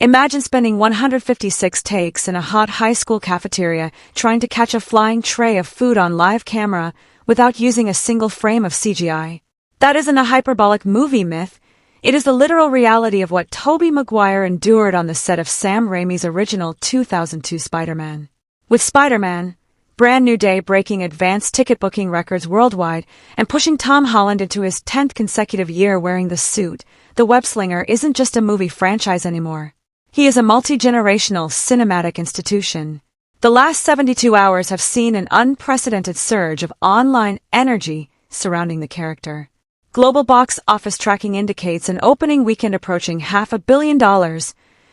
Imagine spending 156 takes in a hot high school cafeteria trying to catch a flying tray of food on live camera without using a single frame of CGI. That isn't a hyperbolic movie myth. It is the literal reality of what Tobey Maguire endured on the set of Sam Raimi's original 2002 Spider-Man. With Spider-Man, Brand New Day breaking advanced ticket booking records worldwide and pushing Tom Holland into his 10th consecutive year wearing the suit, the web-slinger isn't just a movie franchise anymore. He is a multi-generational cinematic institution. The last 72 hours have seen an unprecedented surge of online energy surrounding the character. Global box office tracking indicates an opening weekend approaching $500 million,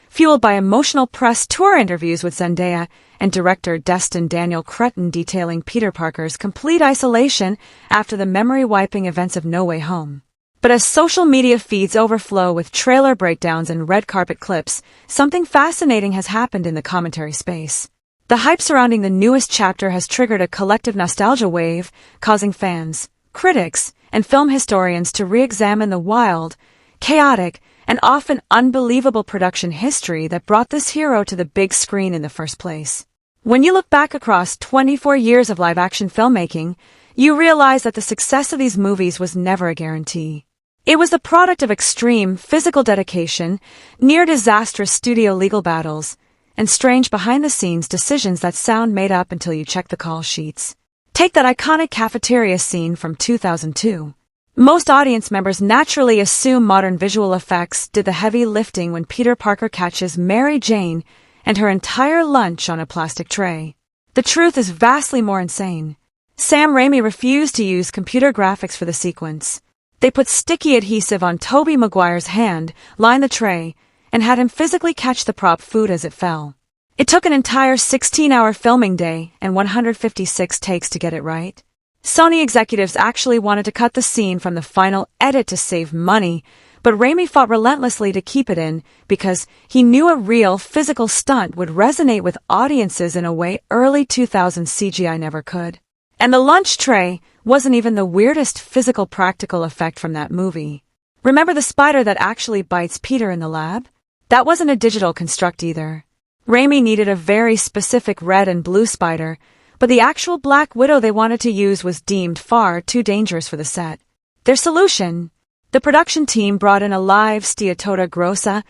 fueled by emotional press tour interviews with Zendaya and director Destin Daniel Cretton detailing Peter Parker's complete isolation after the memory-wiping events of No Way Home. But as social media feeds overflow with trailer breakdowns and red carpet clips, something fascinating has happened in the commentary space. The hype surrounding the newest chapter has triggered a collective nostalgia wave, causing fans, critics, and film historians to re-examine the wild, chaotic, and often unbelievable production history that brought this hero to the big screen in the first place. When you look back across 24 years of live-action filmmaking, you realize that the success of these movies was never a guarantee. It was the product of extreme physical dedication, near-disastrous studio legal battles, and strange behind-the-scenes decisions that sound made up until you check the call sheets. Take that iconic cafeteria scene from 2002. Most audience members naturally assume modern visual effects did the heavy lifting when Peter Parker catches Mary Jane and her entire lunch on a plastic tray. The truth is vastly more insane. Sam Raimi refused to use computer graphics for the sequence. They put sticky adhesive on Tobey Maguire's hand, lined the tray, and had him physically catch the prop food as it fell. It took an entire 16-hour filming day and 156 takes to get it right. Sony executives actually wanted to cut the scene from the final edit to save money, but Raimi fought relentlessly to keep it in because he knew a real physical stunt would resonate with audiences in a way early 2000s CGI never could. And the lunch tray wasn't even the weirdest physical practical effect from that movie. Remember the spider that actually bites Peter in the lab? That wasn't a digital construct either. Raimi needed a very specific red and blue spider, but the actual Black Widow they wanted to use was deemed far too dangerous for the set. Their solution? The production team brought in a live Steatota grossa,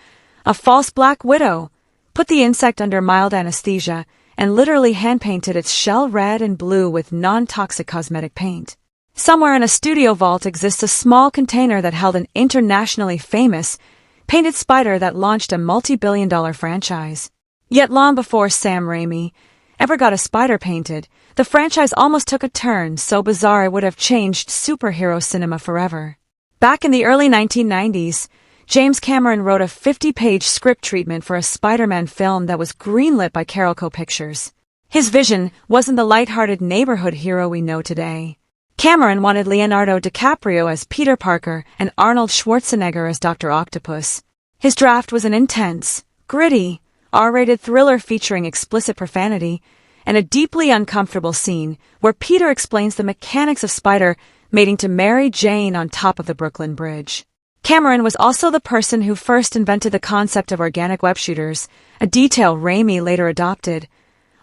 a false Black Widow, put the insect under mild anesthesia, and literally hand-painted its shell red and blue with non-toxic cosmetic paint. Somewhere in a studio vault exists a small container that held an internationally famous, painted spider that launched a multi-billion-dollar franchise. Yet long before Sam Raimi ever got a spider painted, the franchise almost took a turn so bizarre it would have changed superhero cinema forever. Back in the early 1990s, James Cameron wrote a 50-page script treatment for a Spider-Man film that was greenlit by Carolco Pictures. His vision wasn't the lighthearted neighborhood hero we know today. Cameron wanted Leonardo DiCaprio as Peter Parker and Arnold Schwarzenegger as Dr. Octopus. His draft was an intense, gritty, R-rated thriller featuring explicit profanity and a deeply uncomfortable scene where Peter explains the mechanics of spider mating to Mary Jane on top of the Brooklyn Bridge. Cameron was also the person who first invented the concept of organic web shooters, a detail Raimi later adopted,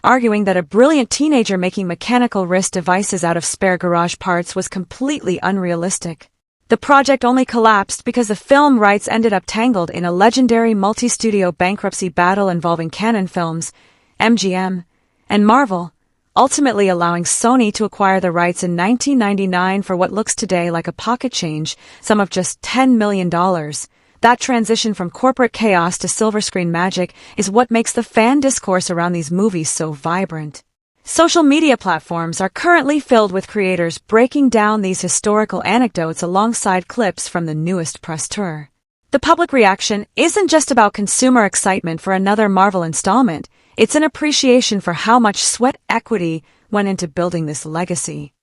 arguing that a brilliant teenager making mechanical wrist devices out of spare garage parts was completely unrealistic. The project only collapsed because the film rights ended up tangled in a legendary multi-studio bankruptcy battle involving Canon Films, MGM, and Marvel, ultimately allowing Sony to acquire the rights in 1999 for what looks today like a pocket change, sum of just $10 million. That transition from corporate chaos to silver screen magic is what makes the fan discourse around these movies so vibrant. Social media platforms are currently filled with creators breaking down these historical anecdotes alongside clips from the newest press tour. The public reaction isn't just about consumer excitement for another Marvel installment, it's an appreciation for how much sweat equity went into building this legacy.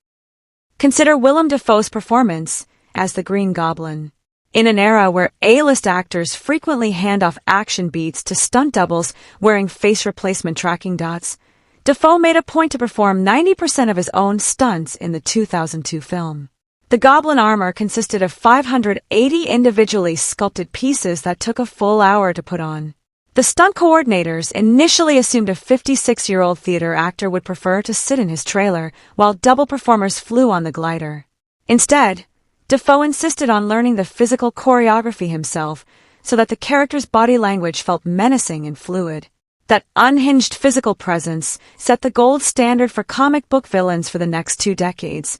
Consider Willem Dafoe's performance as the Green Goblin. In an era where A-list actors frequently hand off action beats to stunt doubles wearing face replacement tracking dots, Dafoe made a point to perform 90% of his own stunts in the 2002 film. The Goblin armor consisted of 580 individually sculpted pieces that took a full hour to put on. The stunt coordinators initially assumed a 56-year-old theater actor would prefer to sit in his trailer while double performers flew on the glider. Instead, Dafoe insisted on learning the physical choreography himself so that the character's body language felt menacing and fluid. That unhinged physical presence set the gold standard for comic book villains for the next 2 decades.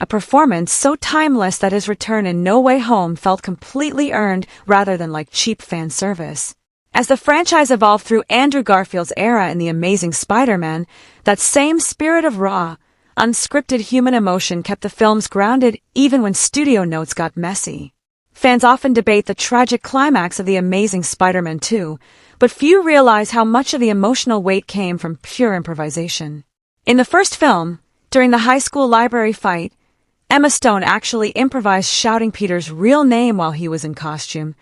A performance so timeless that his return in No Way Home felt completely earned rather than like cheap fan service. As the franchise evolved through Andrew Garfield's era in The Amazing Spider-Man, that same spirit of raw, unscripted human emotion kept the films grounded even when studio notes got messy. Fans often debate the tragic climax of The Amazing Spider-Man 2, but few realize how much of the emotional weight came from pure improvisation. In the first film, during the high school library fight, Emma Stone actually improvised shouting Peter's real name while he was in costume,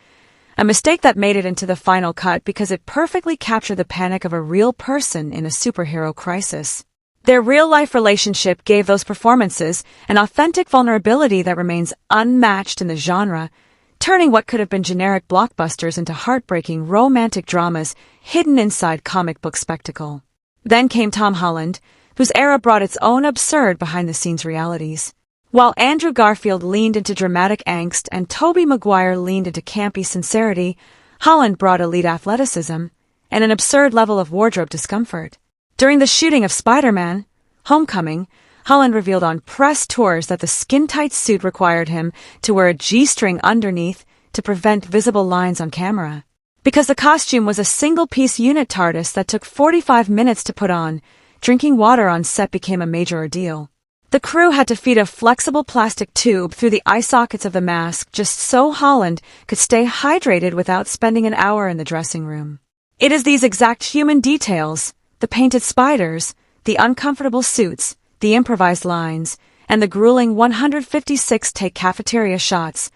a mistake that made it into the final cut because it perfectly captured the panic of a real person in a superhero crisis. Their real-life relationship gave those performances an authentic vulnerability that remains unmatched in the genre, turning what could have been generic blockbusters into heartbreaking romantic dramas hidden inside comic book spectacle. Then came Tom Holland, whose era brought its own absurd behind-the-scenes realities. While Andrew Garfield leaned into dramatic angst and Tobey Maguire leaned into campy sincerity, Holland brought elite athleticism and an absurd level of wardrobe discomfort. During the shooting of Spider-Man: Homecoming, Holland revealed on press tours that the skin-tight suit required him to wear a G-string underneath to prevent visible lines on camera. Because the costume was a single-piece unit TARDIS that took 45 minutes to put on, drinking water on set became a major ordeal. The crew had to feed a flexible plastic tube through the eye sockets of the mask just so Holland could stay hydrated without spending an hour in the dressing room. It is these exact human details, the painted spiders, the uncomfortable suits, the improvised lines, and the grueling 156-take cafeteria shots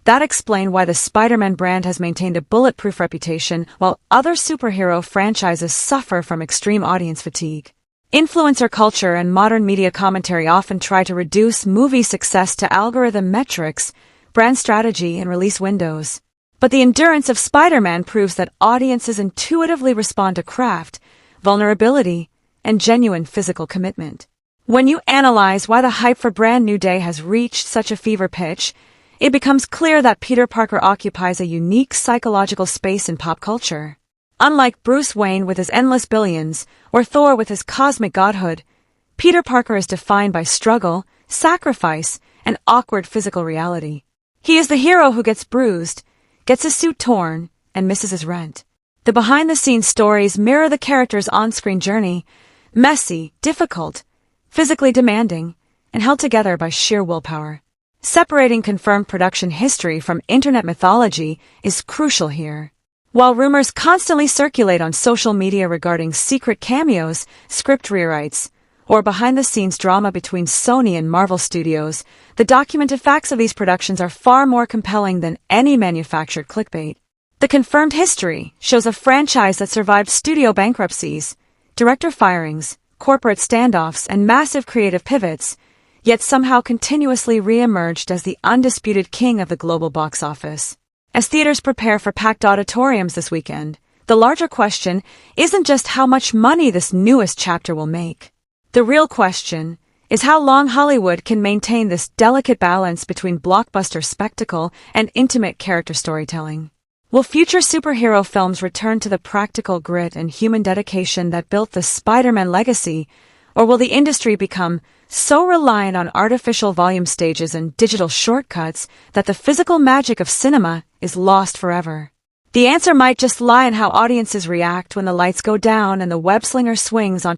that explain why the Spider-Man brand has maintained a bulletproof reputation while other superhero franchises suffer from extreme audience fatigue. Influencer culture and modern media commentary often try to reduce movie success to algorithm metrics, brand strategy, and release windows. But the endurance of Spider-Man proves that audiences intuitively respond to craft, vulnerability, and genuine physical commitment. When you analyze why the hype for Brand New Day has reached such a fever pitch, it becomes clear that Peter Parker occupies a unique psychological space in pop culture. Unlike Bruce Wayne with his endless billions, or Thor with his cosmic godhood, Peter Parker is defined by struggle, sacrifice, and awkward physical reality. He is the hero who gets bruised, gets his suit torn, and misses his rent. The behind-the-scenes stories mirror the character's on-screen journey, messy, difficult, physically demanding, and held together by sheer willpower. Separating confirmed production history from internet mythology is crucial here. While rumors constantly circulate on social media regarding secret cameos, script rewrites, or behind-the-scenes drama between Sony and Marvel Studios, the documented facts of these productions are far more compelling than any manufactured clickbait. The confirmed history shows a franchise that survived studio bankruptcies, director firings, corporate standoffs, and massive creative pivots, yet somehow continuously re-emerged as the undisputed king of the global box office. As theaters prepare for packed auditoriums this weekend, the larger question isn't just how much money this newest chapter will make. The real question is how long Hollywood can maintain this delicate balance between blockbuster spectacle and intimate character storytelling. Will future superhero films return to the practical grit and human dedication that built the Spider-Man legacy, or will the industry become so reliant on artificial volume stages and digital shortcuts that the physical magic of cinema is lost forever? The answer might just lie in how audiences react when the lights go down and the web slinger swings on